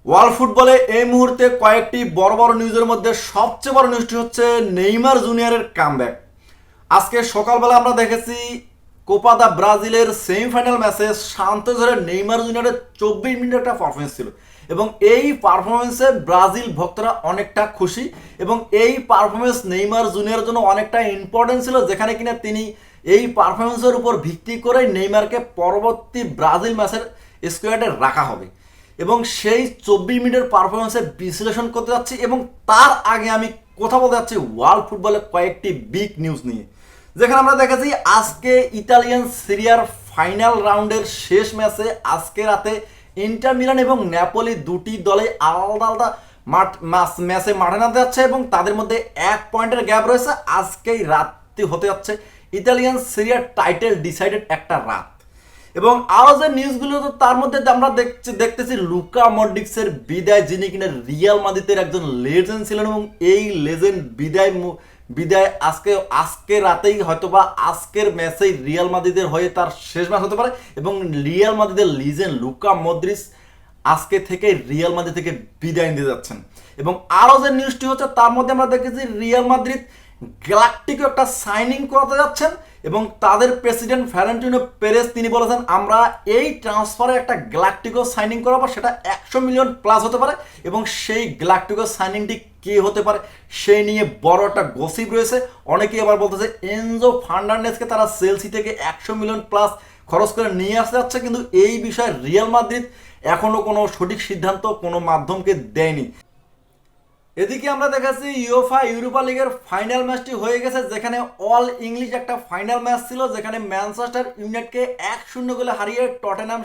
World ফুটবলে এই মুহূর্তে কয়েকটি বড় বড় নিউজের মধ্যে সবচেয়ে বড় নিউজটি হচ্ছে নেইমার জুনিয়রের কামব্যাক। আজকে সকালবেলা আমরা দেখেছি কোপা দা ব্রাজিলের সেমিফাইনাল ম্যাচে শান্ত ধরে নেইমার জুনিয়রের 24 মিনিটের একটা পারফরমেন্স ছিল এবং এই পারফরমেন্সে ব্রাজিল ভক্তরা অনেকটা খুশি এবং এই পারফরমেন্স নেইমার জুনিয়রের জন্য অনেকটা ইম্পর্টেন্ট ছিল, যেখানে কিনা তিনি এই পারফরমেন্সের উপর ভিত্তি করে নেইমারকে পরবর্তী ব্রাজিল ম্যাচের স্কোয়াডে রাখা হবে এবং সেই 24 মিনিটের পারফরমেন্সের বিশ্লেষণ করতে যাচ্ছি। এবং তার আগে আমি কথা বলতে যাচ্ছি ওয়ার্ল্ড ফুটবলের কয়েকটি বিগ নিউজ নিয়ে, যেখানে আমরা দেখেছি আজকে ইতালিয়ান সিরিয়ার ফাইনাল রাউন্ডের শেষ ম্যাচে আজকে রাতে ইন্টার মিলান এবং নেপোলি দুটি দলে আলাদা আলাদা ম্যাচে মাঠে নামতে যাচ্ছে এবং তাদের মধ্যে 1 পয়েন্টের গ্যাপ রয়েছে। আজকেই রাতটি হতে যাচ্ছে ইতালিয়ান সিরিয়ার টাইটেল ডিসাইডেড একটা রাত। এবং আরো যে নিউজগুলো, তো তার মধ্যে আমরা দেখতেছি লুকা মডরিচের বিদায়, যিনি কিনা রিয়াল মাদ্রিদের একজন লেজেন্ড ছিলেন এবং এই লেজেন্ড বিদায় আজকে রাতেই হয়তোবা আজকের ম্যাচেই রিয়াল মাদ্রিদের হয়ে তার শেষ ম্যাচ হতে পারে এবং রিয়াল মাদ্রিদের লিজেন্ড লুকা মডরিচ আজকে থেকে রিয়াল মাদ্রিদ থেকে বিদায় নিতে যাচ্ছেন। এবং আরো যে নিউজটি হচ্ছে তার মধ্যে আমরা দেখেছি রিয়াল মাদ্রিদ গ্যালাকটিকো একটা সাইনিং করাতে যাচ্ছেন এবং তাদের প্রেসিডেন্ট ফ্লোরেন্টিনো পেরেজ তিনি বলেছেন আমরা এই ট্রান্সফারে একটা গ্যালাকটিকো সাইনিং করাবো, সেটা 100 মিলিয়ন প্লাস হতে পারে এবং সেই গ্যালাকটিকো সাইনিংটি কে হতে পারে সেই নিয়ে বড় একটা গসিপ রয়েছে। অনেকেই আবার বলতেছে এনজো ফার্নান্ডেজকে তারা চেলসি থেকে 100 মিলিয়ন প্লাস খরচ করে নিয়ে আসতে যাচ্ছে, কিন্তু এই বিষয়ে রিয়াল মাদ্রিদ এখনো কোনো সঠিক সিদ্ধান্ত কোনো মাধ্যমকে দেয়নি। এদিকে আমরা দেখাচ্ছি ইউএফএ ইউরোপা লিগের ফাইনাল ম্যাচটি হয়ে গেছে, যেখানে অল ইংলিশ একটা ফাইনাল ম্যাচ ছিল, যেখানে ম্যানচেস্টার ইউনাইটেডকে 1-0 গোলে হারিয়ে টটেনহাম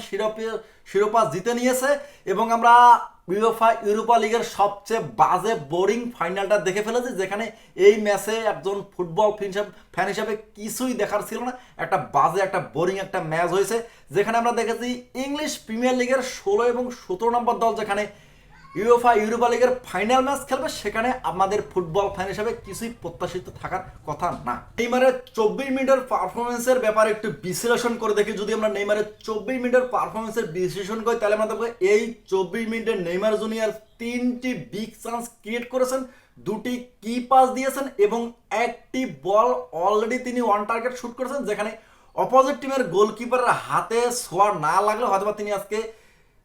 শিরোপা জিতে নিয়েছে এবং আমরা ইউএফএ ইউরোপা লিগের সবচেয়ে বাজে বোরিং ফাইনালটা দেখে ফেলেছি, যেখানে এই ম্যাচে একজন ফুটবল ফ্যান হিসাবে কিছুই দেখার ছিল না, একটা বাজে একটা বোরিং একটা ম্যাচ হয়েছে। যেখানে আমরা দেখেছি ইংলিশ প্রিমিয়ার লিগের 16 এবং 17 নম্বর দল যেখানে ইউএফএ ইউরোপা লিগের ফাইনাল ম্যাচ খেলবে, সেখানে আমাদের ফুটবল ফ্যান হিসেবে কিছুই প্রত্যাশিত থাকার কথা না। নেইমারের 24 মিনিটের পারফরমেন্সের ব্যাপারে একটু বিশ্লেষণ করে দেখি। যদি আমরা নেইমারের 24 মিনিটের পারফরমেন্সের বিশ্লেষণ করি তাহলে আমরা দেখবো এই 24 মিনিটের নেইমার জুনিয়র 3টি বিগ চান্স ক্রিয়েট করেছেন, 2টি কি পাস দিয়েছেন এবং একটি বল অলরেডি তিনি ওয়ান টার্গেট শুট করেছেন, যেখানে অপোজিট টিমের গোলকিপারের হাতে ছোঁয়া না লাগলে হয়তোবা তিনি আজকে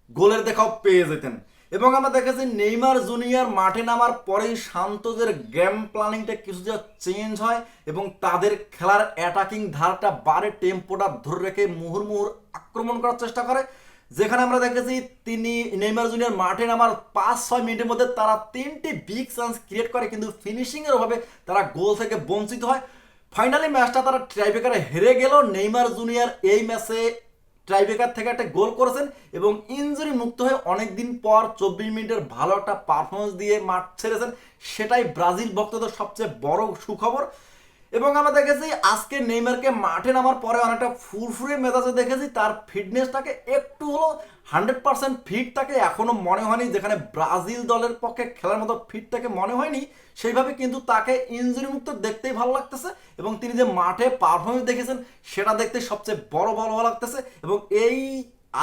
গোলের দেখাও পেয়ে যেতেন। এবং আমরা দেখেছি নেইমার জুনিয়র মাঠে নামার পরেই শান্তদের গেম প্ল্যানিংটা কিছুটা চেঞ্জ হয় এবং তাদের খেলার অ্যাটাকিং ধারটা বাড়ে, টেম্পোটা ধরে রেখে মুহুর্মুহুর আক্রমণ করার চেষ্টা করে। যেখানে আমরা দেখেছি তিনি নেইমার জুনিয়র মাঠে নামার 5-6 মিনিটের মধ্যে তারা 3টি বিগ চান্স ক্রিয়েট করে, কিন্তু ফিনিশিংয়ের অভাবে তারা গোল থেকে বঞ্চিত হয়। ফাইনালি ম্যাচটা তারা ট্রাইব্রেকারে হেরে গেল। নেইমার জুনিয়র এই ম্যাচে ট্রাইব্রেকার থেকে একটা গোল করেছেন এবং ইনজুরি মুক্ত হয়ে অনেকদিন পর 24 মিনিটের ভালো একটা পারফরমেন্স দিয়ে মাঠ ছেড়েছেন, সেটাই ব্রাজিল ভক্তদের সবচেয়ে বড় সুখবর। এবং আমরা দেখেছি আজকে নেইমারকে মাঠে নামার পরে অনেকটা ফুরফুরে মেজাজে দেখেছি, তার ফিটনেসটাকে একটু হলো 100% ফিট তাকে এখনো মনে হয়নি, যেখানে ব্রাজিল দলের পক্ষে খেলার মতো ফিট তাকে মনে হয়নি সেইভাবে, কিন্তু তাকে ইনজুরি মুক্ত দেখতেই ভালো লাগতেছে এবং তিনি যে মাঠে পারফরমেন্স দেখেছেন সেটা দেখতে সবচেয়ে বড় ভালো লাগতেছে। এবং এই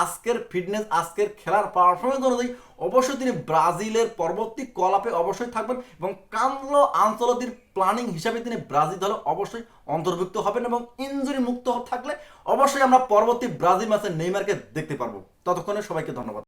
আজকের ফিটনেস আজকের খেলার পারফরমেন্স অনুযায়ী অবশ্যই তিনি ব্রাজিলের পরবর্তী কল আপে অবশ্যই থাকবেন এবং কার্লো আনচেলত্তির প্ল্যানিং হিসাবে তিনি ব্রাজিল দলে অবশ্যই অন্তর্ভুক্ত হবেন এবং ইনজুরি মুক্ত থাকলে অবশ্যই আমরা পরবর্তী ব্রাজিল ম্যাচে নেইমারকে দেখতে পারবো। ততক্ষণে সবাইকে ধন্যবাদ।